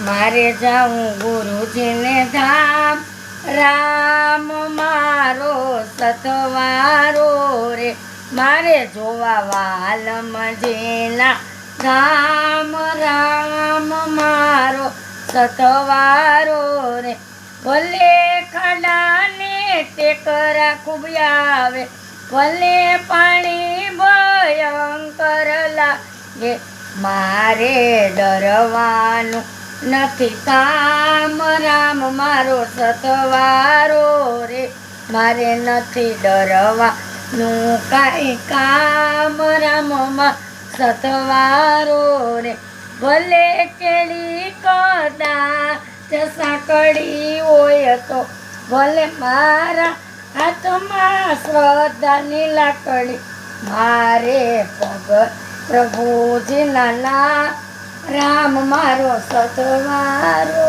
મારે જાઉં ગુરુજીને ધામ, રામ મારો સતવારો રે, મારે જોવા વાલમ જેના ધામ, રામ મારો સતવારો રે, ભલે ખાડાને ટેકરા ખૂબ આવે, ભલે પાણી ભયંકર લાગે, મારે ડરવાનું નથી કામ, રામ મારો સતવારો રે, મારે નથી ડરવાનું કાંઈ કામ, રામમાં સતવારો રે, ભલે કેળી કદાચ સાંકળી હોય તો, ભલે મારા હાથમાં શ્રદ્ધાની લાકડી, મારે પગ પ્રભુજીના નામ, રામ મારો સતવારો